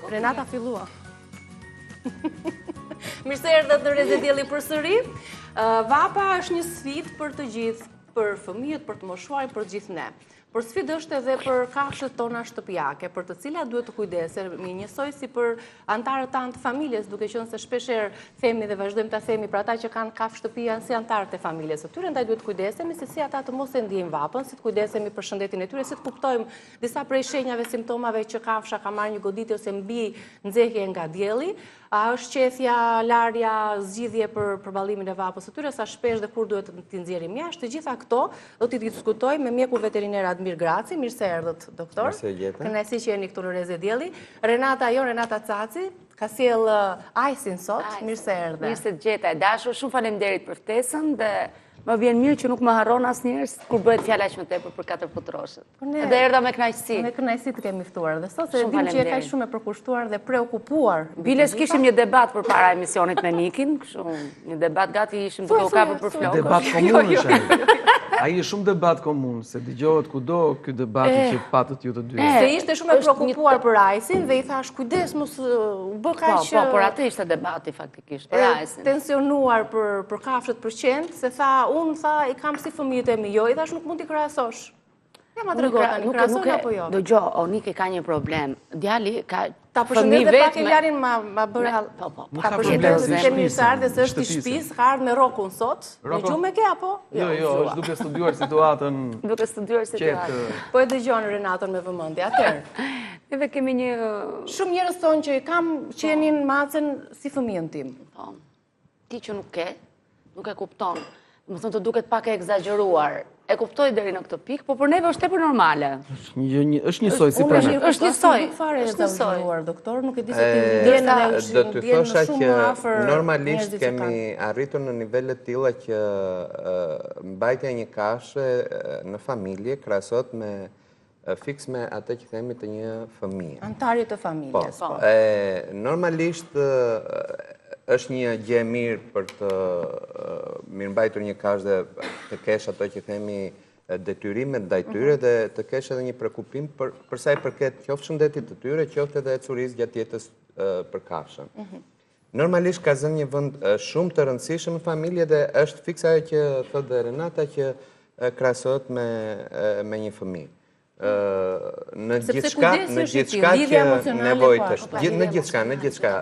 Renata fillua. Mirë se erdhët në Reze Dielli përsëri. Vapa është një sfidë për të gjithë, për fëmijët, për të moshuarin, për të gjithë ne. Por sfidë është edhe për kafshët tona shtëpiake, për të cilat duhet të kujdesemi njësoj si për antarët tanë të familjes, duke qenë se shpeshherë themi dhe vazhdojmë ta themi për ata që kanë kafshë shtëpi janë si antarët e familjes së tyre, ndaj duhet të kujdesemi se si ata të mos e ndjejnë vapën, si të kujdesemi për shëndetin e tyre, si të kuptojmë disa prej shenjave, simptomave që kafsha ka marrë një goditje ose mbi nxehje nga dielli. A është qethja, larja, zgjidhje për përballimin e vapës së tyre, sa shpesh dhe kur duhet t'i nxjerrim jashtë. Të gjitha këto do t'i diskutojmë me mjekun veteriner Admir Graci. Mirë se erdhët, doktor. Mirë se jeta. Kënaqësi që jeni këtu në Reze Dielli. Renata Caci ka sjell ajsin sot. Mirë se erdhe. Mirë se gjeta e dashur. Shumë faleminderit për ftesën dhe më vjen mirë që nuk më harron asnjëherë kur bëhet fjala aq më tepër për katër putroshët. Dhe erdha me kënaqësi. Me kënaqësi të kemi ftuar dhe sot se dim që je kaq shumë e përkushtuar dhe preokupuar. Biles kishim një debat përpara emisionit me Nikin, kështu një debat gati ishim duke u kapur për flokë. Debat komun është. Ai është shumë debat komun, se dëgjohet kudo ky debati që patët ju të dy. Se ishte shumë e preokupuar për Ajsin dhe i thash kujdes mos u bë kaq. Po, por atë ishte debati faktikisht për Ajsin. Tensionuar për kafshët për qend, se unë i kam si fëmijët e mi, jo, i thash nuk mund t'i krahasosh. Ja ma tregon tani, krahason apo jo? Dëgjoj, Onike ka një problem. Djali ka ta përshëndet dhe pak Elianin ma bëre hall. Po. Ta përshëndet se kemi ardhur se është i shtëpisë, ka ardhur me rrokun sot. Dëgjoj me ke apo? Jo, është duke studiuar situatën. Duke studiuar situatën. Po e dëgjon Renatën me vëmendje atëherë. Neve kemi një shumë njerëz thonë që i kam qenin macen si fëmijën tim. Po. Ti që nuk e kupton. Më thënë të duket pak e egzageruar. E kuptoj deri në këtë pikë, po për neve është tepër normale. Është njësoj si për ne. Është njësoj. Është njësoj, doktor, nuk e di se ti ndjen edhe do të thosha që normalisht kemi arritur në nivele të tilla që mbajtja e një kafshë në familje krahasohet me fiks me atë që themi të një fëmije. Antari të familjes. Po. Normalisht është një gjë e mirë për të mirëmbajtur një kafshë dhe të kesh ato që themi detyrimet ndaj tyre dhe të kesh edhe një prekupim për sa i përket qoftë shëndetit të tyre, qoftë edhe ecurisë gjatë jetës për kafshën. Normalisht ka zënë një vend shumë të rëndësishëm në familje dhe është fiks ajo që thotë dhe Renata që krahasohet me një fëmijë. Në gjithçka që nevojë është. Në gjithçka.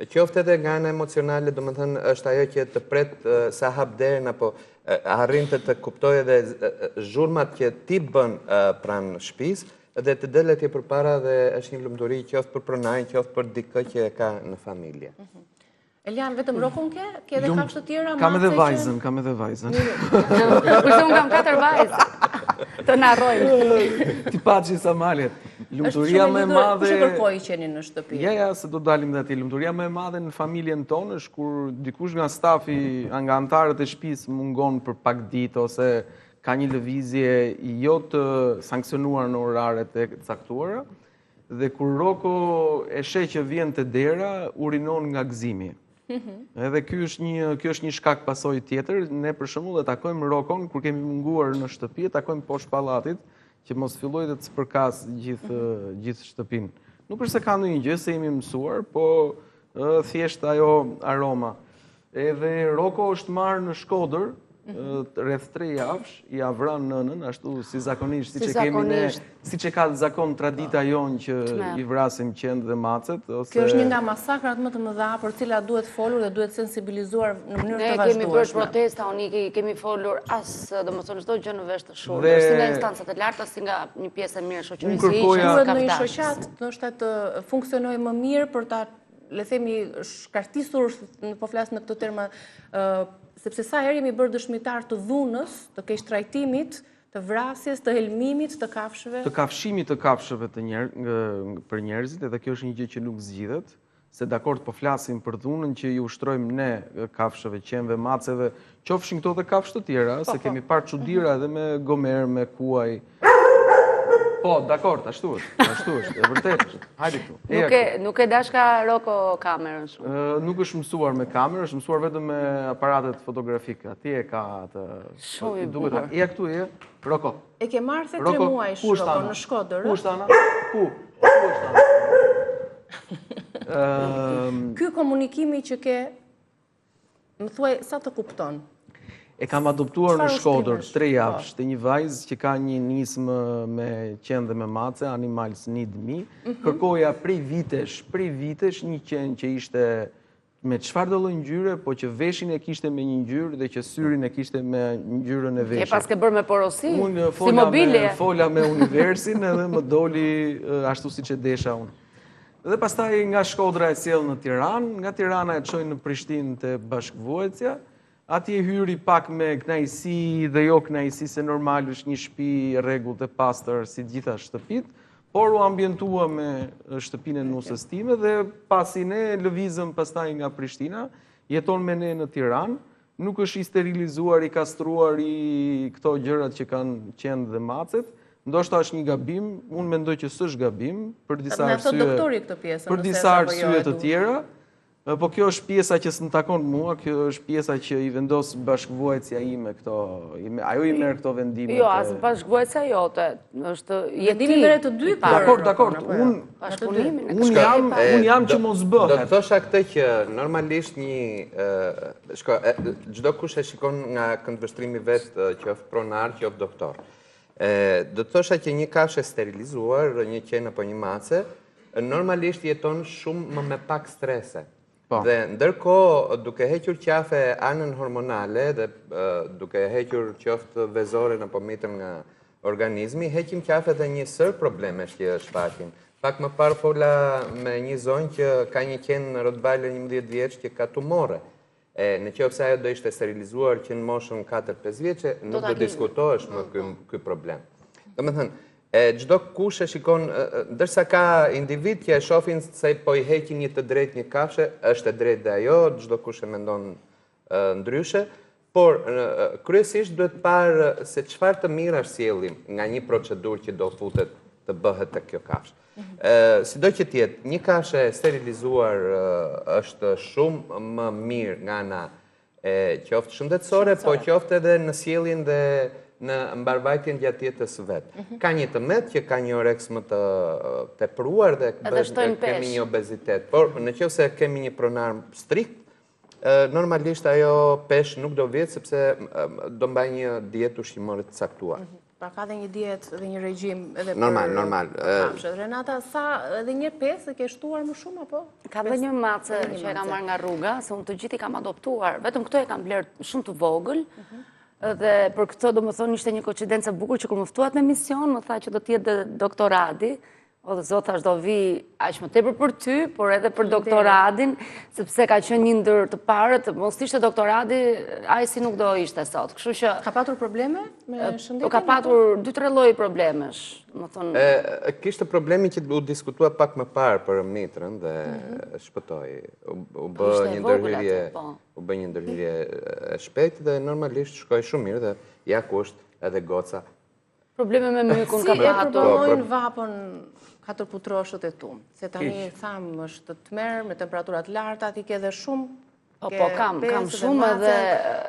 Qoftë edhe nga ana emocionale, domethënë është ajo që të pret sa hap derën apo arrin të kuptojë edhe zhurmat që ti bën pranë shtëpisë dhe të del atje përpara dhe është një lumturi qoftë për pronarin, qoftë për dikë që e ka në familje. Elian, vetëm rrokun ke? Ke edhe kafshë të tjera? Kam edhe vajzën. Kurse unë kam 4 vajzë. Të narrojmë. Ti paçi sa malet. Lumturia më e madhe. Kush e kërkoi qenin në shtëpi? Ja, se do dalim dhe aty. Lumturia më e madhe në familjen tonë është kur dikush nga stafi, nga antarët e shtëpisë mungon për pak ditë ose ka një lëvizje jo të sankcionuar në oraret e caktuara dhe kur Roko e sheh që vjen te dera, urinon nga gëzimi. Edhe ky është një shkak pasojë tjetër. Ne për shembull e takojmë Rokon kur kemi munguar në shtëpi, e takojmë poshtë pallatit që mos fillojë të spërkas gjithë shtëpinë. Nuk është se ka ndonjë gjë se jemi mësuar, po thjesht ajo aroma. Edhe Roko është marrë në Shkodër rreth 3 javësh, ja vran nënën ashtu si zakonisht, siç e kemi ne, siç e ka zakon tradita jon që i vrasim qend dhe macet ose. Kjo është një nga masakrat më të mëdha për cilat duhet folur dhe duhet sensibilizuar në mënyrë të vazhdueshme. Ne kemi bërë protesta, unë kemi folur domethënë çdo gjë në vesh të shurë, si nga instancat e larta, si nga një pjesë e mirë e shoqërisë. Duhet në një shoqat ndoshta të funksionojë më mirë për ta, le themi, shkartisur, po flas në këtë term, sepse sa herë jemi bërë dëshmitar të dhunës, të keq trajtimit, të vrasjes, të helmimit të kafshëve. Të kafshimit të kafshëve për njerëzit, edhe kjo është një gjë që nuk zgjidhet, se dakord po flasim për dhunën që i ushtrojmë ne kafshëve, qenve, maceve, qofshin këto dhe kafshë të tjera, se kemi parë çuditëra edhe me gomer, me kuaj. Po, dakord, ashtu është, e vërtet është. Hajde këtu. Nuk e dashka Roko kamerën shumë. Nuk është mësuar me kamerë, është mësuar vetëm me aparatet fotografike. Atje e ka atë. Shumë i bukur. Ja këtu e, Roko. E ke marrë the 3 muaj Roko në Shkodër. Ku është Ana? Ku është Ana? Ky komunikimi që ke, më thuaj, sa të kupton? E kam adoptuar në Shkodër 3 javësh të një vajzë që ka një nismë me qenë dhe me mace, Animals Need Me. Kërkoja prej vitesh një qenë që ishte me çfarë do lloj ngjyre, po që veshin e kishte me një ngjyrë dhe që syrin e kishte me ngjyrën e veshit. E pas ke bërë me porosi? Unë si mobilje? fola me universin edhe më doli ashtu siç e desha unë. Dhe pastaj nga Shkodra e sjell në Tiranë, nga Tirana e çoj në Prishtinë te Bashkëvuajtja. Atje hyri pak me knajsi dhe jo knajsi se normal është një shtëpi e rregullt e pastër si gjitha shtëpit, por u ambientua me shtëpinë e nusës time dhe pasi ne lëvizëm pastaj nga Prishtina, jeton me ne në Tiranë, nuk është i sterilizuar, i kastruar, i këto gjërat që kanë qenë dhe macet, ndoshta është një gabim, unë mendoj që s'është gabim për disa arsye të tjera. Po kjo është pjesa që s'më takon mua, kjo është pjesa që i vendos bashkëvuajtësia ime këto, ajo i merr këto vendime. Jo, as bashkëvuajtësia jote, është jetimi të dy. Dakor, unë jam që mos bëhet. Do të thosha këtë që normalisht çdo kush e shikon nga këndvështrimi vet, qoftë pronar, qoftë doktor. Do të thosha që një kafshë sterilizuar, një qenë apo një mace, normalisht jeton shumë me pak strese. Dhe ndërkohë, duke hequr qafe anën hormonale dhe duke hequr qoftë vezoren apo mitën nga organizmi, heqim qafe dhe një sër problemesh që shfaqin. Pak më parë fola me një zonjë që ka një qenë Rottweiler 11 vjeç që ka tumore. Në qoftë se ajo do ishte sterilizuar që në moshën 4-5 vjeçe, nuk do diskutohesh më ky problem. Domethënë, çdo kush e shikon, ndërsa ka individ që e shohin se po i heqin një të drejtë një kafshë, është e drejtë dhe ajo, çdo kush e mendon ndryshe, por kryesisht duhet parë se çfarë të mira sjellim nga një procedurë që do futet të bëhet tek kjo kafshë. Sido që tjetë, një kafshë e sterilizuar është shumë më mirë nga ana e qoftë shëndetësore, po qoftë edhe në sjelljen dhe në mbarvajtjen gjatë jetës vetë. Ka një të metë që ka një oreks më të tepruar dhe kemi një obezitet. Por në qoftë se kemi një pronar strikt, normalisht ajo pesh nuk do vjetë sepse do mbaj një dietë ushqimore të caktuar. Pra ka dhe një dietë dhe një regjim edhe për normal. Renata, sa edhe një pesë ke shtuar më shumë apo? Ka dhe një mace që e kam marrë nga rruga, se unë të gjithë i kam adoptuar. Vetëm këto e kam blerë shumë të vogël. Dhe për këto do më thonë ishte një koincidencë e bukur që kur më ftuat në emision, më tha që do t'jetë doktor Adi, o dhe zot thash do vi aq më tepër për ty, por edhe për doktor Adin, sepse ka qenë një ndër të parët, mos ishte doktor Adi, ai si nuk do ishte sot. Kështu që ka patur probleme me shëndetin? Ka patur 2-3 lloj problemesh, më thonë. Kishte problemi që u diskutua pak më parë për mitrën dhe shpëtoi. U bë një ndërhyrje e shpejtë dhe normalisht shkoi shumë mirë dhe ja kusht edhe goca. Probleme me mykun ka patur. Si e përballojnë vapën katërputroshët e tu? Se tani thamë është të tmerr me temperaturat larta, ti ke edhe shumë. Po kam shumë edhe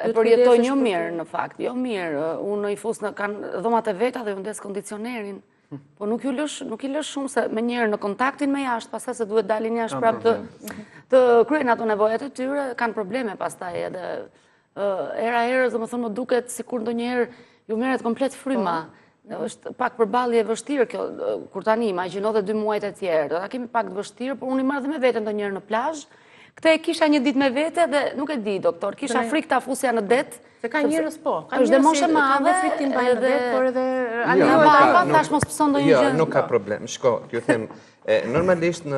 e përjetoj një mirë në fakt, jo mirë. Unë i fus në dhomat e veta dhe ju ndes kondicionerin. Po nuk i lësh shumë se me njerë në kontaktin me jashtë, pastaj se duhet dalin jashtë prapë të kryen ato nevojat e tyre, kanë probleme pastaj edhe herës, domethënë më duket sikur ndonjëherë ju merret komplet fryma. Është pak përballje e vështirë kjo, kur tani imagjino dhe 2 muajt e tjerë, do ta kemi pak të vështirë, por unë i marr dhe me veten ndonjëherë në plazh. Këtë e kisha një ditë me vete dhe nuk e di, doktor, kisha frikë ta fusja në det. Se ka njerëz po, ka njerëz që kanë frikë të mbajnë në det, por edhe tash mos pëson ndonjë gjë. Jo, nuk ka problem. Shko, t'ju them, normalisht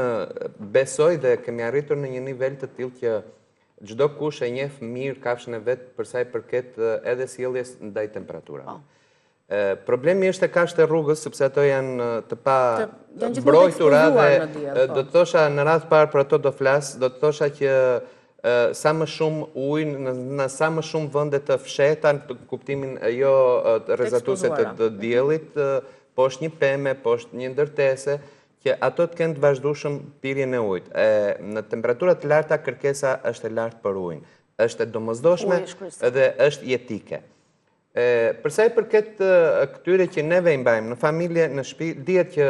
besoj dhe kemi arritur në një nivel të tillë që çdo kush e njeh mirë kafshën e vet për sa i përket edhe sjelljes ndaj temperaturave. Problemi është e kafshët e rrugës, sepse ato janë të pa mbrojtura dhe do të thosha në radh parë për ato do flas, do të thosha që sa më shumë ujë në sa më shumë vende të fshehta, në kuptimin jo rrezatuese të diellit, poshtë një peme, poshtë një ndërtese, që ato të kenë të vazhdueshëm pirjen e ujit. Në temperaturat të larta kërkesa është e lartë për ujin. Është e domosdoshme dhe është jetike. Përsa i përket këtyre që neve i mbajmë në familje, në shtëpi, dihet që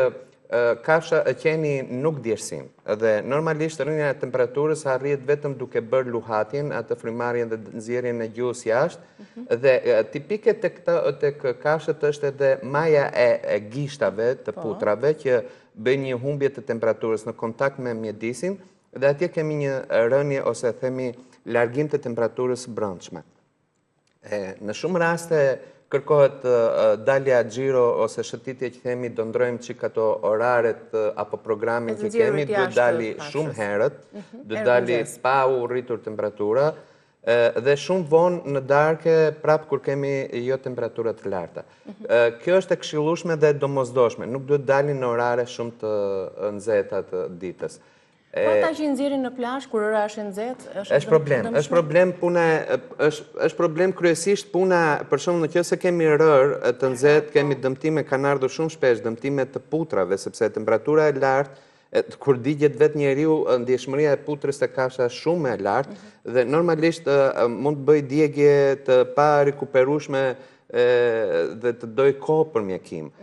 kafsha e qeni nuk djersin. Dhe normalisht rënja e temperaturës arrihet vetëm duke bërë luhatjen, atë frymarrjen dhe nxjerrjen e gjuhës jashtë. Dhe tipike tek kafshët është edhe maja e gishtave të putrave që bëjnë një humbje të temperaturës në kontakt me mjedisin dhe atje kemi një rënje ose themi largim të temperaturës së brendshme. Në shumë raste kërkohet dalja xhiro ose shëtitje që themi do ndrojmë çik ato oraret apo programin që kemi, duhet dali shumë herët, duhet dali pa u rritur temperatura dhe shumë vonë në darkë prapë kur kemi jo temperatura të larta. Kjo është e këshillueshme dhe domosdoshme, nuk duhet dalin në orare shumë të nxehta të ditës. Po ata që nxjerrin në plazh kur ora është e nxehtë, është problem kryesisht puna, për shembull nëse kemi rër të nxehtë, kemi dëmtime, kanë ardhur shumë shpesh dëmtime të putrave sepse temperatura e lartë kur digjet vetë njeriu, ndjeshmëria e putrës të kafsha është shumë e lartë dhe normalisht mund të bëj djegje të pa rikuperueshme dhe të doj kohë për mjekim.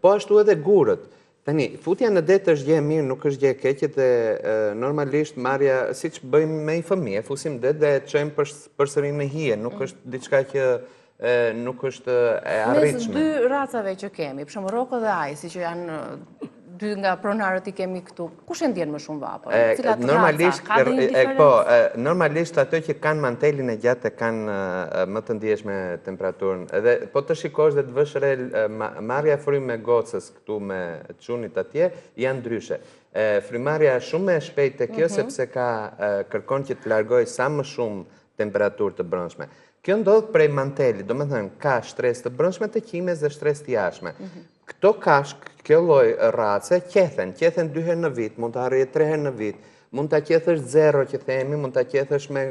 Po ashtu edhe gurët. Tani, futja në det është gjë e mirë, nuk është gjë e keqe dhe normalisht marrja, siç bëjmë me një fëmijë, fusim det dhe e çojmë përsëri në hije, nuk është diçka që nuk është e arritshme. Mes dy racave që kemi, për shembull Roko dhe Ajsi, që janë dy nga pronarët i kemi këtu, kush e ndjen më shumë vapën? Cilat raca? Ka ndonjë diferencë? Normalisht ato që kanë mantelin e gjatë kanë më të ndjeshme temperaturën. Edhe po të shikosh dhe të vësh re marrja frymë me gocës këtu me çunit atje janë ndryshe. Frymarrja është shumë e shpejtë te kjo sepse kërkon që të largoj sa më shumë temperaturë të brendshme. Kjo ndodh prej mantelit, domethënë ka shtresë të brendshme të qimes dhe shtresë të jashtme. Këto kafshë, kjo lloj race qethen 2 herë në vit, mund të arrijë 3 herë në vit. Mund ta qethësh zero që themi, mund ta qethësh me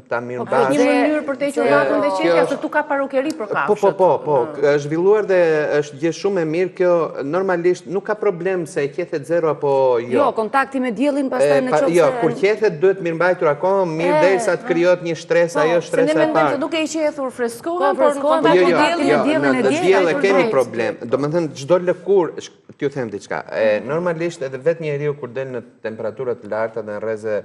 ta mirëmbajtësh. Një mënyrë për të hequr vapën dhe qetja, se tu ka parukeri për kafshët. Po, është zhvilluar dhe është gjë shumë e mirë. Kjo normalisht nuk ka problem se e qethet zero apo jo. Jo, kontakti me diellin pastaj në qoftë. Jo, kur qethet duhet mirëmbajtur akoma, mirë derisa të krijohet një shtresë, ajo shtresa e parë. Ne mendojmë se duke i qethur freskohen, por në kontakt me diellin në diell kemi problem. Domethënë çdo lëkurë, t'ju them diçka. Normalisht edhe vetë njeriu kur del në temperatura të larta dhe në rreze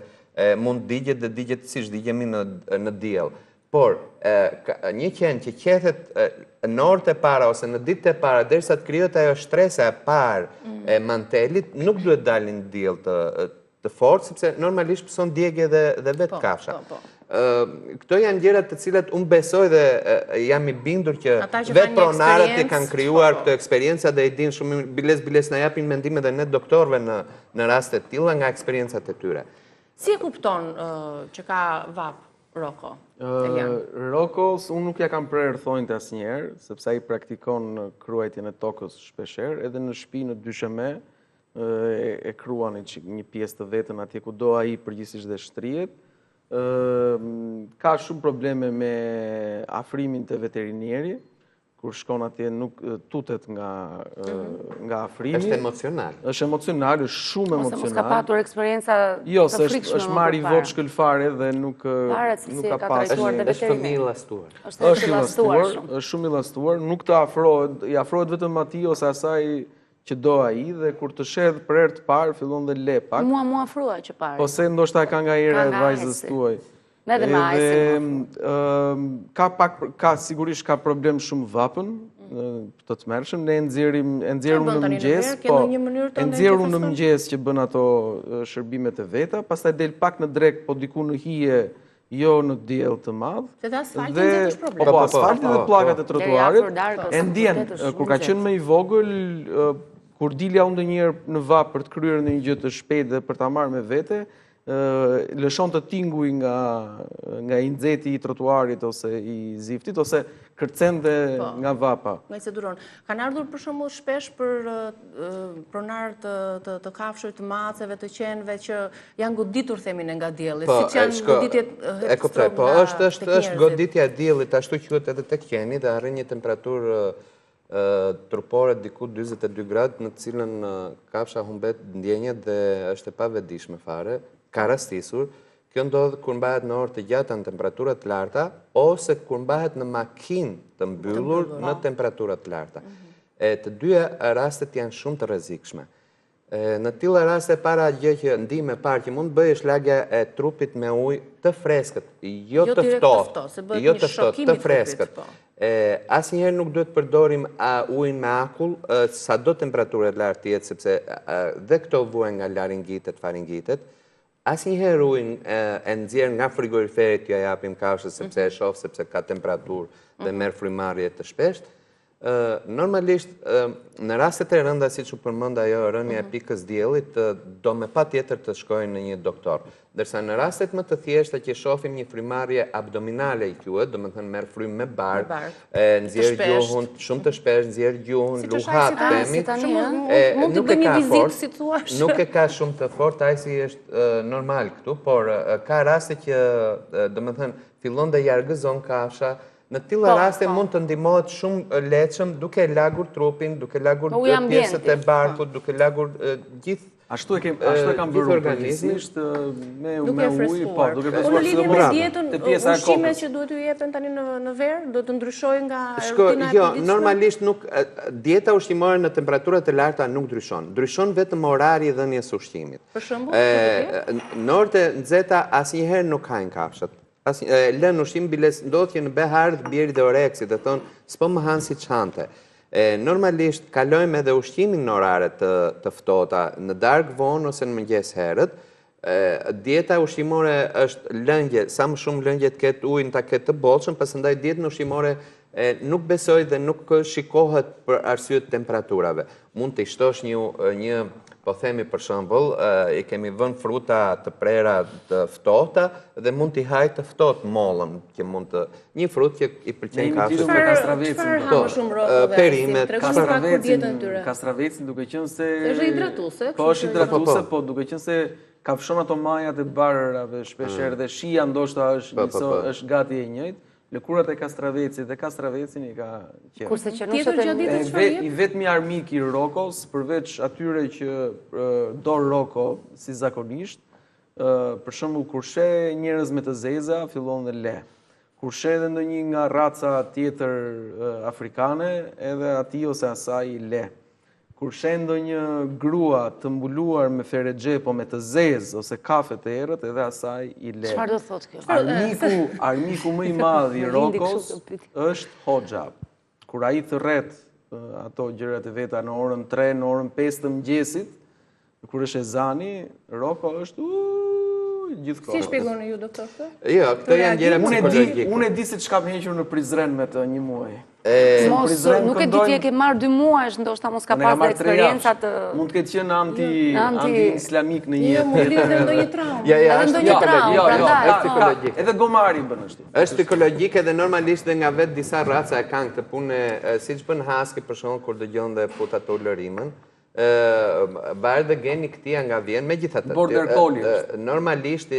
mund digjet dhe digjet siç digjemi në diell. Por një qen që qethet në orët e para ose në ditët e para derisa të krijohet ajo shtresa e parë e mantelit, nuk duhet dalin në diell të fortë sepse normalisht pëson djegje dhe vetë kafsha. Këto janë gjëra të cilat unë besoj dhe jam i bindur që vetë pronarët e kanë krijuar këtë eksperiencë dhe i dinë shumë biles na japin mendime dhe ne doktorëve në raste të tilla nga eksperiencat e tyre. Si e kupton që ka vap Roko? Rokos, unë nuk ja kam prerë thonjtë asnjëherë, sepse ai praktikon kruajtjen e tokës shpeshherë, edhe në shtëpi në dysheme e kruan një pjesë të vetën atje ku do ai përgjithsisht dhe shtrihet. Ka shumë probleme me afrimin të veterineri, kur shkon atje nuk tutet nga afrimi. Është emocional. Është emocional, është shumë emocional. Ose mos ka patur eksperjenca jo, se është marrë i votë shkëlfare dhe nuk ka pasur. Është fëmijë i llastuar. Është shumë i llastuar, nuk të afrohet, i afrohet vetëm atij ose asaj që do ai dhe kur të sheh për herë të parë fillon dhe le pak. Mua afroa që parë. Ose ndoshta ka nga era e vajzës tuaj. Edhe me ka sigurisht ka problem shumë vapën, të tmerrshëm, ne nxjerrim në mëngjes, e nxjerrim në mëngjes që bën ato shërbimet e veta, pastaj del pak në drek, po diku në hije, jo në diell të madh. Se asfalti nxjerrësh problem. Po asfalti dhe pllakat e trotuarit. E ndjen kur ka qenë më i vogël, kur dilja unë ndonjëherë në vap për të kryer një gjë të shpejtë dhe për ta marrë me vete, lëshon të tinguj nga i nxehti i trotuarit ose i ziftit, ose kërcente nga vapa. Nga i se duron. Kanë ardhur për shembull shpesh për pronarë të kafshëve, të maceve, të qenve që janë goditur themin nga dielli, siç janë goditjet ekstreme. Po, është goditja e diellit, ashtu quhet edhe tek qeni dhe arrin një temperaturë trupore diku 42 gradë në të cilën kafsha humbet ndjenjat dhe është e pavetëdijshme fare. Ka rastisur, kjo ndodh kur mbahet në orë të gjata në temperatura të larta ose kur mbahet në makinë të mbyllur në temperatura të larta. Të dyja rastet janë shumë të rrezikshme. Në tilla raste para gjë që ndihmë e parë që mund të bëj është lagja e trupit me ujë të freskët, jo të ftohtë, jo të ftohtë, të freskët. Asnjëherë nuk duhet përdorim ujin me akull, sado temperaturë e lartë jetë, sepse dhe këto vuajnë nga laringitet, faringitet. Asnjëherë ujin e nxjerr nga frigoriferi t'ja japim kafshës sepse e shoh sepse ka temperaturë dhe merr frymarrje të shpeshtë. Normalisht, në rastet e rënda, si që përmend ajo rënja e pikës diellit, do me patjetër të shkojnë në një doktor. Ndërsa në rastet më të thjeshta që shohim një frymarrje abdominale i quhet, do të thënë merr frymë me bark, nxjerr gjuhën shumë të shpesh, nxjerr gjuhën, luhat themi. Mund të bëj një vizitë, si thua. Nuk e ka shumë të fortë, ai si është normal këtu, por ka raste që, do të thënë, fillon të jargëzon kafsha. Në tilla raste mund të ndihmohet shumë lehtëshëm duke lagur trupin, duke lagur pjesët e barkut, duke lagur gjithë. Ashtu e kam bërë organizmisht me ujë, po, duke Në lidhje me dietën, ushqimet që duhet t'ju jepen tani në verë, do të ndryshojnë nga rutina e Jo, përditshme? normalisht nuk dieta ushqimore në temperaturat e larta nuk ndryshon. Ndryshon vetëm orari i dhënies së ushqimit. Për shembull, Në orët e nxehta asnjëherë nuk hajnë kafshat. Lënë ushqim biles ndodh që në behardh bjeri dhe oreksi, dhe thonë, s'po më hanë si çante. Normalisht kalojmë edhe ushqimin në orare të ftohta, në darkë vonë ose në mëngjes herët. Dieta ushqimore është lëngje, sa më shumë lëngje të ketë ujin ta ketë të bollshëm, pastaj dietën ushqimore nuk besoj dhe nuk shikohet për arsye të temperaturave. Mund të shtosh një po themi për shembull, i kemi vënë fruta të prera të ftohta dhe mund t'i haj të ftohtë mollën, që mund të një frutë që i pëlqen kafshës. Çfarë ha më shumë rrokë? Perimet, kastravecin duke qenë se është hidratuese. Po është hidratuese, po duke qenë se kafshon ato majat e barrave shpeshherë dhe shija ndoshta është gati e njëjtë. Lëkurat e kastravecit dhe kastravecin i ka qenë. Kurse që nuk I vetmi armik i rrokos, përveç atyre që do rroko si zakonisht, për shembull kur sheh njerëz me të zeza, fillon dhe le. Kur sheh edhe ndonjë nga raca tjetër afrikane, edhe atij ose asaj le. Kur sheh ndonjë grua të mbuluar me ferexhe po me të zezë ose kafe të errët, edhe asaj i le. Çfarë do thotë kjo? Armiku më i madh i rrokos është hoxha. Kur ai thërret ato gjërat e veta në orën 3, në orën 5 të mëngjesit, kur është ezani, rroko është gjithkohë. Si shpjegoni ju, doktor? Jo, këto janë gjëra psikologjike. Unë e di se çka më hequr në Prizren me të një muaj. Nuk e di ti e ke marrë 2 muaj, ndoshta mos ka pas dhe eksperjenca të... Mund të ketë qenë anti-islamik në jetë. Jo, mund lidhë ndonjë traumë. Edhe ndonjë traumë, prandaj. Është edhe gomari bën ashtu. Është psikologjike dhe normalisht dhe nga vetë disa raca e kanë këtë punë, siç bën haski për shembull kur dëgjon dhe fut ato lërimën. Barë dhe geni këtia nga vjen, me gjithatë. Border collie është. Normalisht,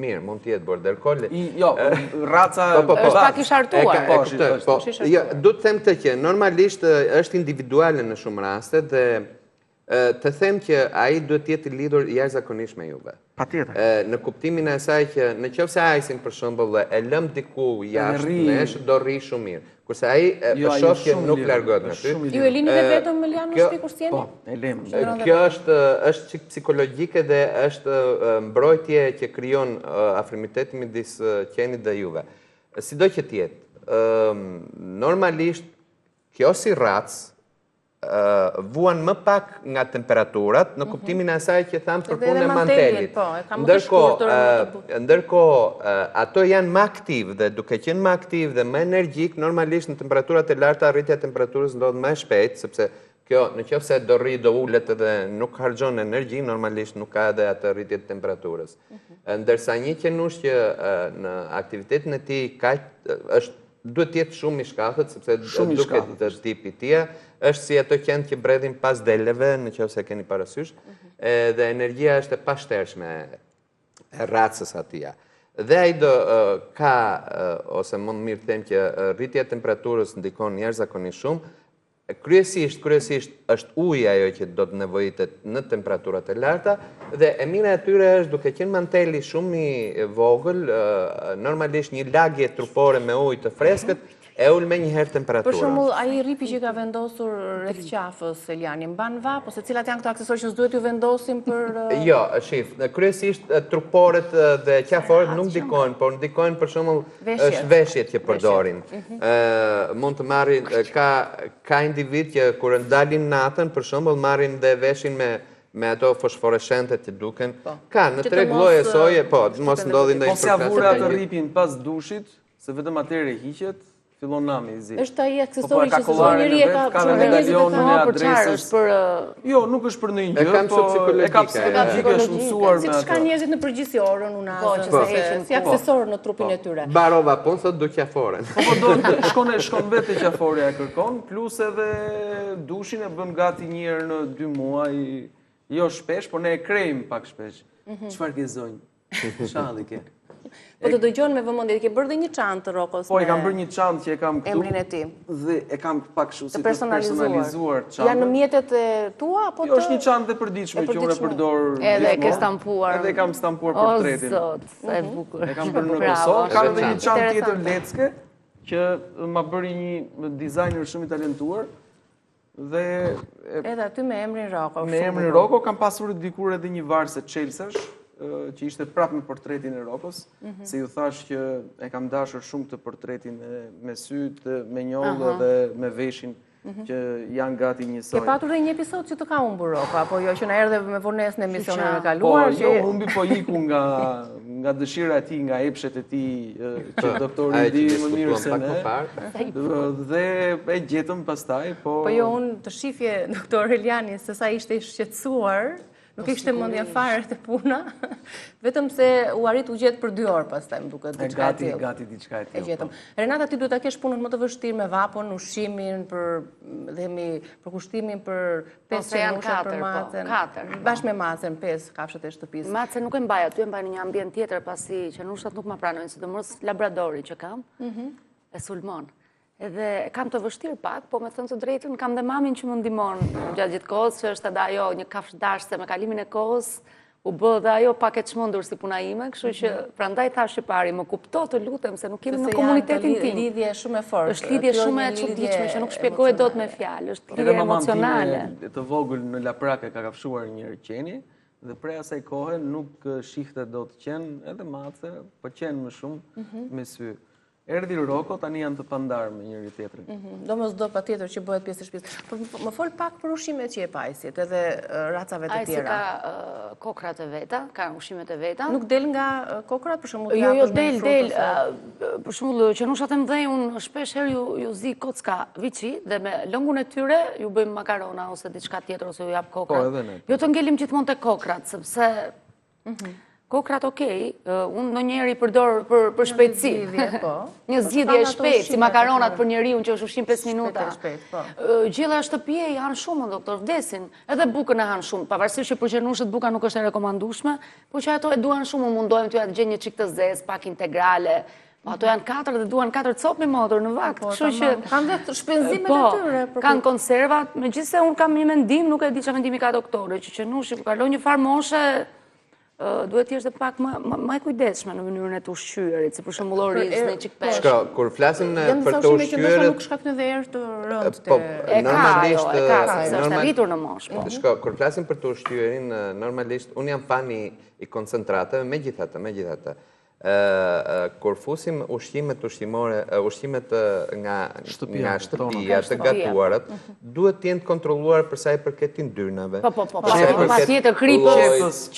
mirë, mund t'jetë border collie. Jo, raca... është pak i shartuar. Du të them të që normalisht është individuale në shumë raste dhe të them që ai duhet të jetë i lidhur jashtëzakonisht me juve. Patjetër. Në kuptimin e asaj që nëse ajsin për shembull e lëm diku jashtë nesh do rri shumë mirë. Kurse ai e shoh që nuk largohet nga ty. Ju e lini dhe vetëm me lianë në shtëpi kur s'jeni? Po, e lëm. Kjo është çik psikologjike dhe është mbrojtje që krijon afrimitet midis qenit dhe juve. Sido që të jetë, normalisht kjo si racë vuan më pak nga temperaturat në kuptimin e asaj që thamë për punën e mantelit. Ndërkohë, ato janë më aktiv dhe duke qenë më aktiv dhe më energjik, normalisht në temperaturat e larta rritja e temperaturës ndodh më shpejt, sepse kjo nëse do rri do ulet edhe nuk harxhon energji, normalisht nuk ka edhe atë rritje të temperaturës. Ndërsa një qenush që në aktivitetin e tij duhet të jetë shumë i shkafët, sepse duket të tipi tij, është si ato qenë që bredhin pas deleve, nëse keni parasysh, dhe energjia është e pashtershme e racës atij. Dhe ai do ka, ose mund mirë them që rritja e temperaturës ndikon jashtëzakonisht shumë. Kryesisht është uji ajo që do të nevojitet në temperaturat e larta dhe e mira e tyre është duke qenë manteli shumë i vogël, normalisht një lagje trupore me ujë të freskët e ul me njëherë temperaturën. Për shembull, ai ripi që ka vendosur rreth qafës, Eliani, mban vap ose cilat janë këto aksesorë që s'duhet ju vendosim për Jo, shif, kryesisht truporet dhe qaforet nuk ndikojnë, por ndikojnë për shembull është veshjet që përdorin. Mund të marrin ka individ që kur dalin natën, për shembull marrin dhe veshin me ato fosforescente që duken. Ka në treg lloje soje, po, mos ndodhin ndonjë Po si avura të ripin pas dushit, se vetëm atëherë hiqet, fillon nami i zi. Është ai aksesori që çdo njeri e ka ka medaljonin e adresës. Jo, nuk është për ndonjë gjë, po e ka psikologjike është mësuar me ato. Siç kanë njerëzit në përgjithësiorën, unazën, si aksesor në trupin e tyre. Barova po sot do qaforen. Po shkon vetë qaforja e kërkon, plus edhe dushin e bën gati një herë në 2 muaj, jo shpesh, por ne e krejmë pak shpesh. Çfarë ke zonjë? Shalli ke. Po të dëgjon me vëmendje, ke bërë dhe një çantë të Rokos. Po, e kam bërë një çantë që e kam këtu. Emrin e tij. Dhe e kam pak kështu si të personalizuar çantë. Janë në mjetet e tua apo Jo, është një çantë e përditshme që unë e përdor. Edhe ke stampuar. Edhe kam stampuar portretin. O zot, sa e bukur. E kam bërë në Kosovë. Ka edhe një çantë tjetër lecke që ma bëri një dizajner shumë i talentuar. Dhe edhe aty me emrin Roko. Me emrin Roko kam pasur dikur edhe një varse Chelsesh, që ishte prapë me portretin e Rokos, se ju thash që e kam dashur shumë të portretin me sytë, me njollë dhe me veshin, që janë gati njësoj. Ke patur dhe një episod që të ka humbur Roko, apo jo që në erdhe me vonesë në emisionin e kaluar? Po, jo, humbi po iku nga dëshira e tij, nga epshet e tij, që doktori di më mirë se ne. Dhe e gjetëm pastaj, po... Po jo, unë të shifje doktor Eliani, se sa ishte i shqetësuar, nuk i kishte mendje fare të puna, vetëm se u arrit u gjet për 2 orë pastaj, më duket diçka e tillë. Gati diçka e tillë. E gjetëm. Renata, ti duhet ta kesh punën më të vështirë me vapën, ushqimin, për kushtimin, për 5 çemusha për macën. 4. Bashkë me macën, 5 kafshët e shtëpisë. Macën nuk e mbaj aty, e mbaj në një ambient tjetër pasi qenushat nuk ma pranojnë, sidomos labradori që kam, e sulmon. Edhe kam të vështirë pak, po me thënë të drejtën, kam dhe mamin që më ndihmon gjatë gjithë kohës, që është edhe ajo një kafshë dashse me kalimin e kohës, u bë dhe ajo pak e çmendur si puna ime, kështu që prandaj thash i pari, më kupto të lutem se nuk kemi në komunitetin tim. Lidhje shumë e fortë. Është lidhje shumë e çuditshme që nuk shpjegohet dot me fjalë, është lidhje emocionale. Të vogël në laprak e ka kafshuar një qeni dhe prej asaj kohe nuk shihte dot qen, edhe mace, po qen më shumë me sy. Erdhi Roko, tani janë të pandarë me njëri tjetrin. Domosdo patjetër që bëhet pjesë e shtëpisë. Por më fol pak për ushqimet që e pajsit, edhe racave të tjera. Ai ka kokrat e veta, ka ushqimet e veta. Nuk del nga kokrat për shembull? Jo, del. Për shembull, qenushat e mëdhenj unë shpesh herë ju zi kocka viçi dhe me lëngun e tyre ju bëjmë makarona ose diçka tjetër ose ju jap kokrat. Jo të ngelim gjithmonë te kokrat, sepse kokrat okej, unë ndonjëherë i përdor për shpejtësi. Një zgjidhje e shpejtë, si makaronat për njeriu që është ushqim 5 minuta. Gjella shtëpie janë shumë, doktor, vdesin. Edhe bukën e hanë shumë, pavarësisht që për qenushët buka nuk është e rekomandueshme, por që ato e duan shumë, mundojmë t'ju atë gjë një çik të zezë, pak integrale. Ato janë 4 dhe duan 4 copë me motor në vakt, kështu që kanë vetë shpenzimet e tyre. Kanë konservat, megjithëse unë kam një mendim, nuk e di çfarë mendimi ka doktori, që qenushi kur kalon një farë moshe duhet të jesh dhe pak më e kujdesshme në mënyrën e të ushqyerit, si për shembull oriz në çik peshk. Shko, kur flasim për të ushqyerit, nuk shkaktojnë dhe erë të rëndë. Po, normalisht është arritur në moshë. Shko, kur flasim për të ushqyerin, normalisht unë jam fan i koncentrateve, megjithatë. Kur fusim ushqimet nga shtëpia, të gatuarat, duhet të jenë kontrolluar për sa i përket yndyrnave. Po, patjetër kripës.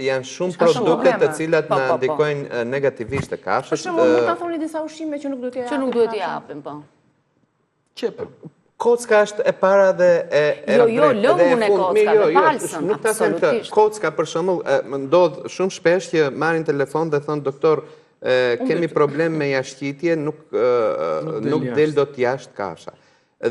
Janë shumë produkte të cilat na ndikojnë negativisht të kafshët. Për shembull, mund ta thoni disa ushqime që nuk duhet Që nuk duhet t'i japim, po. Kocka është e para dhe Jo, lëngun e kocka, dhe palsën, nuk ta them të kocka, për shembull, më ndodh shumë shpesh që marrin telefon dhe thonë doktor, kemi problem me jashtëqitje, nuk del dot jashtë kafsha.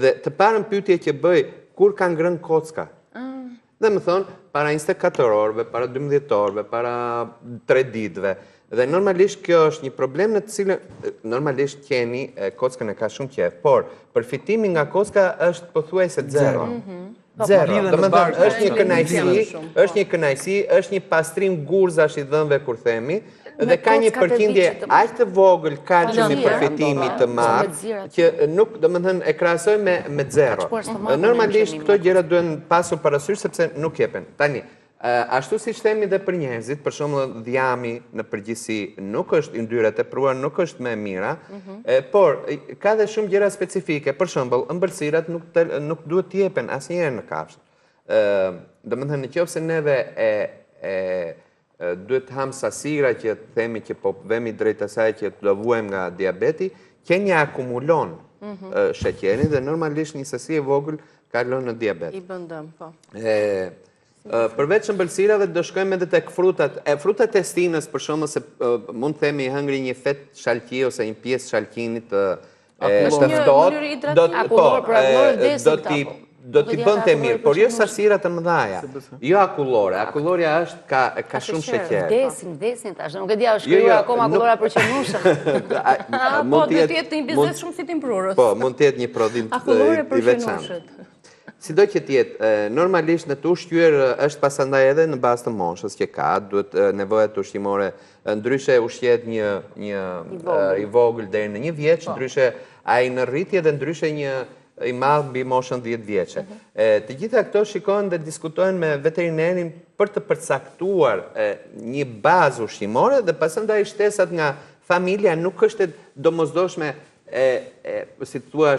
Dhe të parën pyetje që bëj, kur ka ngrënë kocka? Dhe më thonë, para 24 orëve, para 12 orëve, para 3 ditëve. Dhe normalisht kjo është një problem në të cilën normalisht qeni kockën e ka shumë qejf, por përfitimi nga kocka është pothuajse zero. Zero. Domethënë është një kënaqësi, është një pastrim gurzash i dhënve kur themi, Dhe ka një përqindje aq të vogël kaqëmi përfitimi të madh që nuk, domethënë, e krahasoj me zero. Normalisht këto gjëra duhen pasur parasysh sepse nuk jepen. Tani, ashtu si themi dhe për njerëzit, për shembull dhjami në përgjithësi nuk është yndyrë e tepruar, nuk është më e mira, por ka dhe shumë gjëra specifike. Për shembull, ëmbëlsirat nuk duhet të jepen asnjëherë në kafshë. Domethënë, nëse neve duhet të ham sasira që themi që po vemi drejt asaj që të vuajmë nga diabeti, qenia akumulon sheqerin dhe normalisht një sasi e vogël kalon në diabet. I bën dëm, po. Përveç ëmbëlsirave do shkojmë edhe tek frutat. Frutat e stinës, për shembull, se mund të themi hëngri një fet shalqi ose një pjesë shalqinit të ftohtë, do t'i bënte mirë, por jo sasira të mëdhaja. Jo akullore. Akulloria është ka shumë sheqer. Vdesin tash, nuk e dia, është krijuar akoma akullora për qenushën. Po, do të jetë një biznes shumë si timprurës. Po, mund të jetë një prodhim i veçantë. Sido që t'jetë, normalisht në të ushqyer është pasandaj edhe në bazë të moshës që ka, duhet nevojat ushqimore, ndryshe ushqet një i vogël deri në 1 vjeç, ndryshe ai në rritje dhe ndryshe një i madh mbi moshën 10 vjeçe. Të gjitha këto shikohen dhe diskutohen me veterinerin për të përcaktuar një bazë ushqimore dhe pasandaj shtesat nga familja nuk është domosdoshme si thua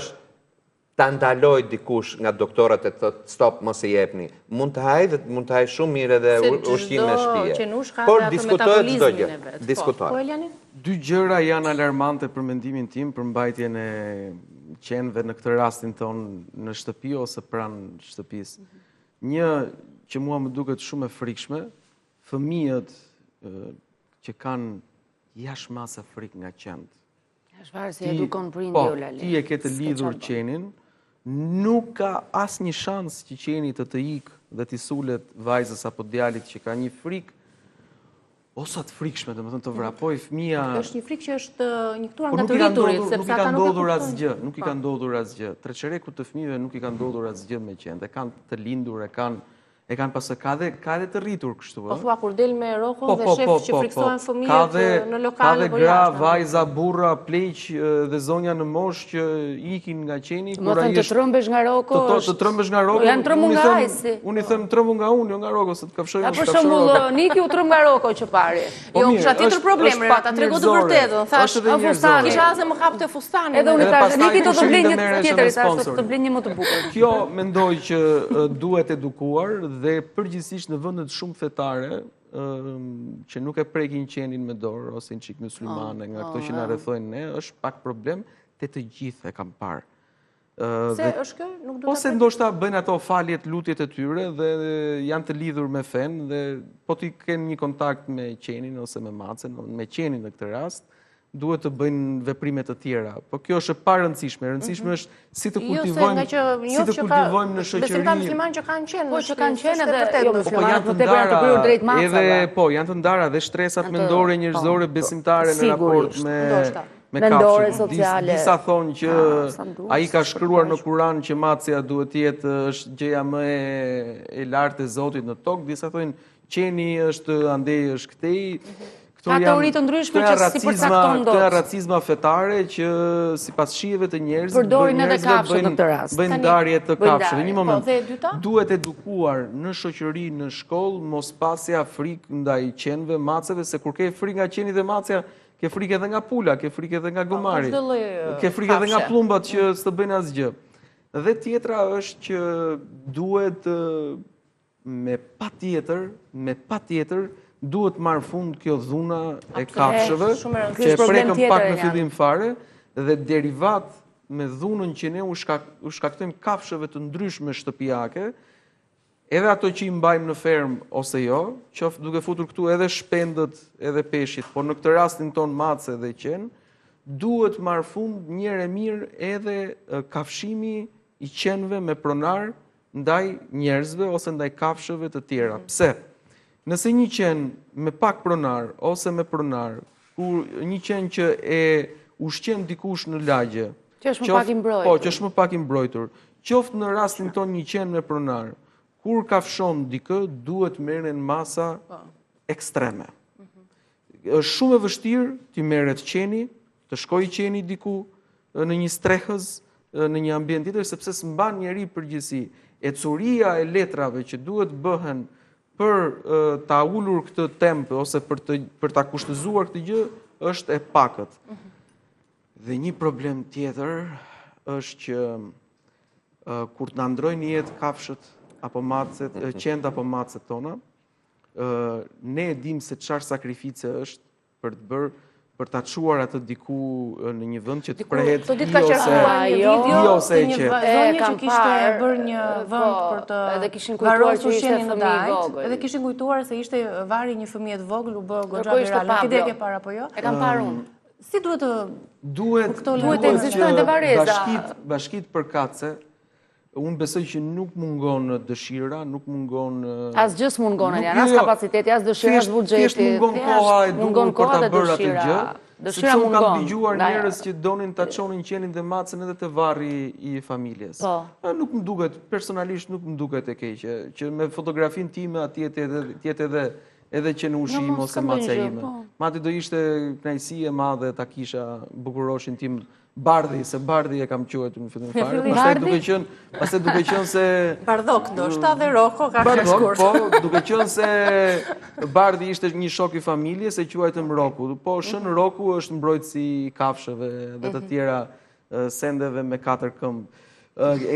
ta ndaloj dikush nga doktorat e thotë stop mos e jepni. Mund të haj dhe mund të haj shumë mirë edhe ushqim me shtëpi. Por diskutohet çdo gjë. Diskutohet. Dy gjëra janë alarmante për mendimin tim për mbajtjen e qenëve në këtë rastin tonë në shtëpi ose pranë shtëpisë. Një që mua më duket shumë e frikshme, fëmijët që kanë jashtëmase frikë nga qenë. Është varë se edukon prindi o lale. Ti e ke të lidhur qenin, nuk ka asnjë shans që qeni të ikë dhe t'i sulet vajzës apo djalit që ka një frikë ose të frikshme, domethënë të vrapoj fëmia. Është një frikë që është njëktuar nga të rriturit, sepse ata nuk e kuptojnë. Nuk i ka ndodhur asgjë. Treçerekut të fëmijëve nuk i ka ndodhur asgjë me qenë. Dhe kanë të lindur, e kanë pasë ka edhe të rritur kështu. Po thua kur del me rrokun dhe shef që friksohen fëmijët në lokale apo jashtë. Ka dhe gra, vajza, burra, pleq dhe zonja në moshë që ikin nga qeni. Më thënë të trëmbesh nga roko. Të trëmbesh nga roko. Janë trëmbu nga ajsi. Unë i them trëmbu nga unë, jo nga roko, se të kafshojnë. Për shembull, Niki u trëmb nga roko që pari. Jo, kisha tjetër problem, Renata, tregu të vërtetën. Thash, fustani. Kisha asë më hapte fustanin. Edhe unë thash, Niki do të blej një tjetër, thash, do të blej një më të bukur. Kjo mendoj që duhet edukuar dhe përgjithsisht në vendet shumë fetare që nuk e prekin qenin me dorë ose një çik muslimane nga këto që na rrethojnë ne, është pak problem të gjithë e kam parë. Se është kjo? Nuk do ta ose ndoshta bëjnë ato faljet, lutjet e tyre dhe janë të lidhur me fen dhe po ti kenë një kontakt me qenin ose me macen, me qenin në këtë rast, duhet të bëjnë veprime të tjera. Po kjo është e parëndësishme. E rëndësishme është si të kultivojmë në shoqëri. Besimtar musliman që kanë qenë. Po që kanë qenë edhe jo muslimanët më tepër janë të kryer drejt macave. Po janë të ndara dhe stresat mendore njerëzore besimtare në raport me mendore sociale. Disa thonë që ai ka shkruar në Kur'an që macja duhet të jetë është gjëja më e lartë e Zotit në tokë. Disa thonë qeni është andej është këtej. Ka teori të ndryshme që si përcakton dot. Këto janë racizma fetare që sipas shijeve të njerëzve përdorin edhe kafshët në këtë rast. Bëjnë ndarje të kafshëve. Një moment. Duhet edukuar në shoqëri, në shkollë, mos pasja frikë ndaj qenëve, maceve, se kur ke frikë nga qeni dhe macja, ke frikë edhe nga pula, ke frikë edhe nga gomari, ke frikë edhe nga plumbat që s'të bëjnë asgjë. Dhe tjetra është që duhet me patjetër duhet marrë fund kjo dhuna e kafshëve, që e prekëm pak në fillim fare, dhe derivat me dhunën që ne u shkaktojmë kafshëve të ndryshme shtëpiake, edhe ato që i mbajmë në fermë ose jo, qoftë duke futur këtu edhe shpendët edhe peshqit, por në këtë rastin ton mace dhe qenë, duhet marrë fund njëre mirë edhe kafshimi i qenëve me pronar ndaj njerëzve ose ndaj kafshëve të tjera. Pse? Nëse një qenë me pak pronar ose me pronar, kur një qenë që e ushqen dikush në lagje, që është më pak i mbrojtur. Po, që është më pak i mbrojtur. Qoftë në rastin ton një qenë me pronar, kur kafshon dikë, duhet merren masa ekstreme. është shumë e vështirë të merret qeni, të shkojë qeni diku në një strehës, në një ambient tjetër, sepse s'mban njeri përgjithësi. E curia e letrave që duhet bëhen për ta ulur këtë temp ose për ta kushtëzuar këtë gjë është e pakët. Dhe një problem tjetër është që kur të ndrojnë jetë kafshët apo macet, qend apo macet tona, ne e dim se çfarë sakrifice është për të bërë për ta çuar atë diku në një vend që të prehet një video ose të një zonje që kishte bërë një vend për të edhe kishin kujtuar që ishte fëmijë i vogël. Edhe kishin kujtuar se ishte vari një fëmijë të vogël, u bë goxha virale. Ti dhe ke parë apo jo? E kam parë unë. Si duhet të duhet të ekzistojnë të vareza. Bashkitë përkatëse, unë besoj që nuk mungon dëshira, nuk mungon... Asgjë s'mungon, as kapaciteti, as dëshira, as buxheti. Thjesht mungon koha e duhur për ta bërë atë gjë. Dëshira mungon. Kam dëgjuar dëgjuar njerëz që donin ta çonin qenin dhe macën edhe te varri i familjes. Nuk më duket, personalisht nuk më duket e keqe, që me fotografinë time atje tjetë edhe që në ushim ose macja ime. Mati do ishte kënaqësi e madhe ta kisha bukuroshin tim Bardhi, se Bardhi e kam quajtur në fillim fare. Pastaj duke qenë se Bardhok ndoshta dhe Roko ka shkuar. Po, duke qenë se Bardhi ishte një shok i familjes, e quajtëm Roku. Po, shën Roku është mbrojtësi i kafshëve dhe të tjera sendeve me 4 këmbë.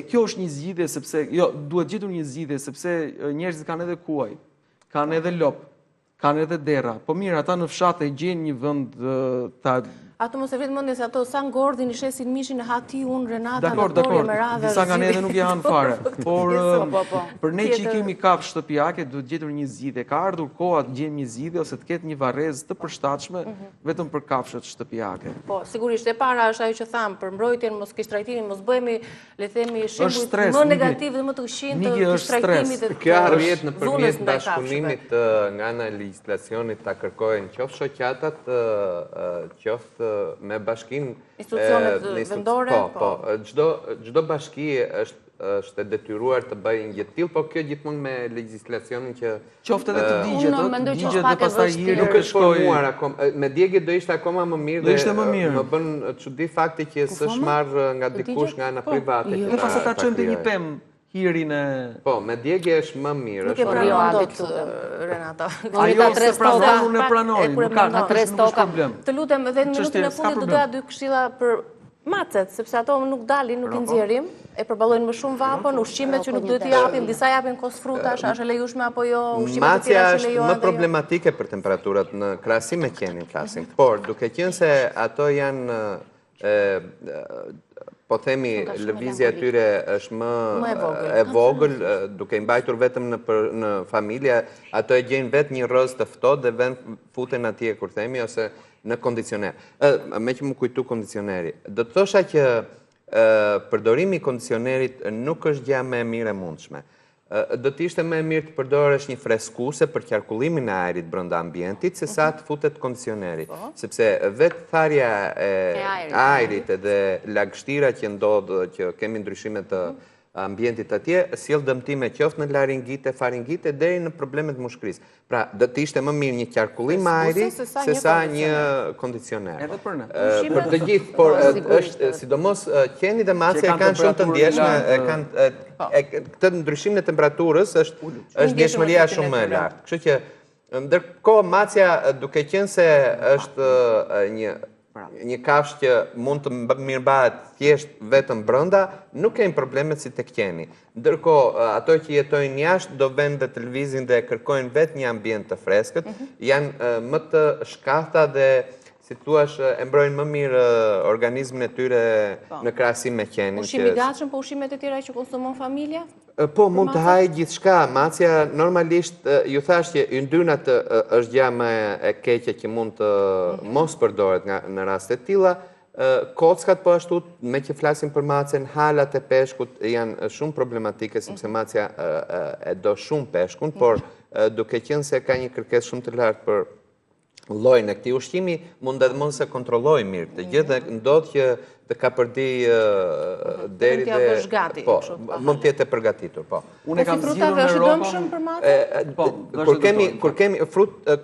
E kjo është një zgjidhje sepse duhet gjetur një zgjidhje sepse njerëzit kanë edhe kuaj, kanë edhe lop, kanë edhe dera. Po mirë, ata në fshat e gjenë një vend ta... Ato mos e vret mendje se ato sa ngordhin i shesin mishin e hati unë, Renata, Natori me radhë. Disa nga ne edhe nuk janë fare. Por për ne që i kemi kafshë shtëpiake, duhet gjetur një zgjidhje. Ka ardhur koha të gjejmë një zgjidhje ose të ketë një varrezë të përshtatshme vetëm për kafshët shtëpiake. Po, sigurisht e para është ajo që tham, për mbrojtjen, mos kishtrajtimin, mos bëhemi, le të themi, shembuj më negativ dhe më të këqij të kishtrajtimit të. Kjo arrihet nëpërmjet bashkëpunimit nga ana e legjislacionit ta kërkojnë qoftë shoqatat, qoftë me bashkinë institucionet vendore. Po, çdo bashki është e detyruar të bëjë një gjë të tillë, po kjo gjithmonë me legjislacionin që qoftë edhe të digjet dhe pastaj hiri nuk është formuar akoma. Me djegje do ishte akoma më mirë dhe më bën çudi fakti që s'është marrë nga dikush nga ana private. Ne pastaj ta çojmë te një pemë hirin e... Po, me djegje është më mirë. Nuk e pranon dot, Renata. Ajo se pranon, unë e pranoj, nuk ka problem. Të lutem, edhe në minutën e fundit do doja 2 këshilla për macet, sepse ato nuk dalin, nuk i nxjerrim, e përballojnë më shumë vapën, ushqimet që nuk duhet i japim, disa japin kos frutash, është e lejueshme apo jo, ushqimet të tjera që lejohen. Macja është më problematike për temperaturat në krahasim me qenin klasin, por duke qenë se ato janë po themi, lëvizja e tyre është më e vogël, duke i mbajtur vetëm në familje, ato e gjenë vetë një rrëz të ftohtë dhe futen atje, kur themi, ose në kondicioner. Me që më kujtu kondicioneri. Do të thosha që përdorimi i kondicionerit nuk është gjë më e mirë e mundshme. Do të ishte më e mirë të përdorësh një freskuese për qarkullimin e ajrit brenda ambientit, se sa të futet kondicioneri. Sepse vetë tharja e ajrit edhe lagështira që ndodh, që kemi ndryshime të ambientit atje, sjell dëmtime qoftë në laringite, faringite deri në problemet mushkërisë. Pra, do të ishte më mirë një qarkullim ajri se sa një kondicioner. Edhe për ne. Për të gjithë, por është sidomos qeni dhe macja kanë shumë të ndjeshme, këtë ndryshim në temperaturës është ndjeshmëria shumë më e lartë. Kështu që ndërkohë macja, duke qenë se është një kafshë që mund të mirëbahet thjesht vetëm brenda, nuk kemi problemet si tek qeni. Ndërkohë, ato që jetojnë jashtë do vënë dhe televizin dhe kërkojnë vetë një ambient të freskët, janë më të shkahta dhe si thuash, e mbrojnë më mirë organizmin e tyre në krahasim me qenin. Ushqim i gatshëm, po ushqimet e tjera që konsumon familja? Po, mund të hajë gjithçka. Macja normalisht ju thash që yndynat është gjë më e keqe që mund të mos përdoret në raste të tilla. Kockat po ashtu, me që flasim për macen, halat e peshkut janë shumë problematike sepse macja e do shumë peshkun, por duke qenë se ka një kërkesë shumë të lartë për llojin e këtij ushqimi, mund se kontrolloj mirë të gjë dhe ndodh që të ka përdi deri t'ja bësh gati, po, kështu, mund të jetë e përgatitur, po. Unë kam zgjidhur me dëmshëm për matë? Kur kemi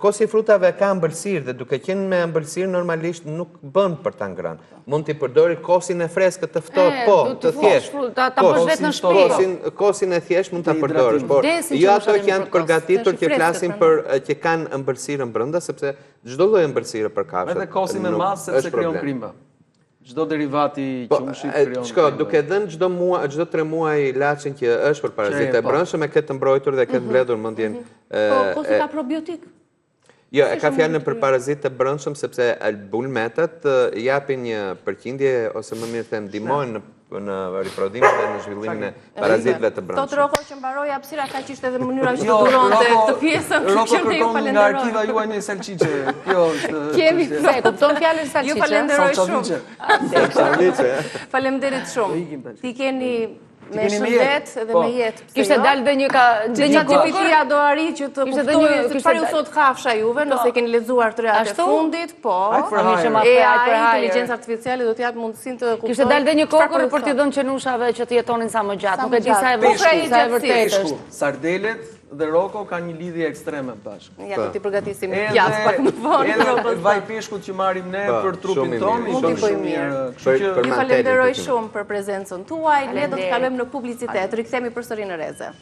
kosi frutave ka ëmbëlsirë dhe duke qenë me ëmbëlsirë normalisht nuk bën për ta ngrënë. Mund t'i përdori kosin e freskët të ftohtë, po, të thjeshtë. Ta bësh vetë në shtëpi. Kosin e thjeshtë mund ta përdorësh, por jo ato që janë të përgatitur që flasin për që kanë ëmbëlsirën brenda, sepse çdo lloj ëmbëlsire për kafshët. Edhe kosin me masë sepse krijon krimba. Çdo derivati qumshit krijon. Shko, duke dhënë çdo 3 muaj ilaçin që është për parazitë e brendshëm e këtë mbrojtur dhe këtë mbledhur mendjen. Po, kosi ka probiotik? Jo, e ka fjalën për parazitë të brendshëm sepse bulmetet japin një përqindje ose më mirë them ndihmojnë në riprodhimin dhe në zhvillimin e parazitëve të brendshëm. Tot Roko që mbaroi hapësira ka ishte edhe mënyra që duronte këtë pjesën. Roko kërkon nga arkiva juaj një salcice. Kjo është. Kemi Se kupton fjalën salcice. Ju falenderoj shumë. Faleminderit shumë. Ti keni me shëndet dhe me jetë. Kishte dalë dhe një tipikria do arrit që të kuptojë se çfarë u thot kafsha juve, nëse keni lexuar të rehat e fundit, po. Inteligjenca artificiale do t'jap mundësinë të kuptojë. Kishte dalë dhe një kokër për t'i dhënë qenushave që të jetonin sa më gjatë. Nuk e di sa e vërtet është. Sardelet dhe Roko ka një lidhje ekstreme bashkë. Ja, do t'i përgatisim gjatë pak më vonë. Edhe vaj peshkut që marrim ne për trupin tonë, mund t'i bëjmë mirë. Ju falenderoj shumë për prezencën tuaj. Ne do të kalojmë në publicitet. Rikthehemi përsëri në Reze.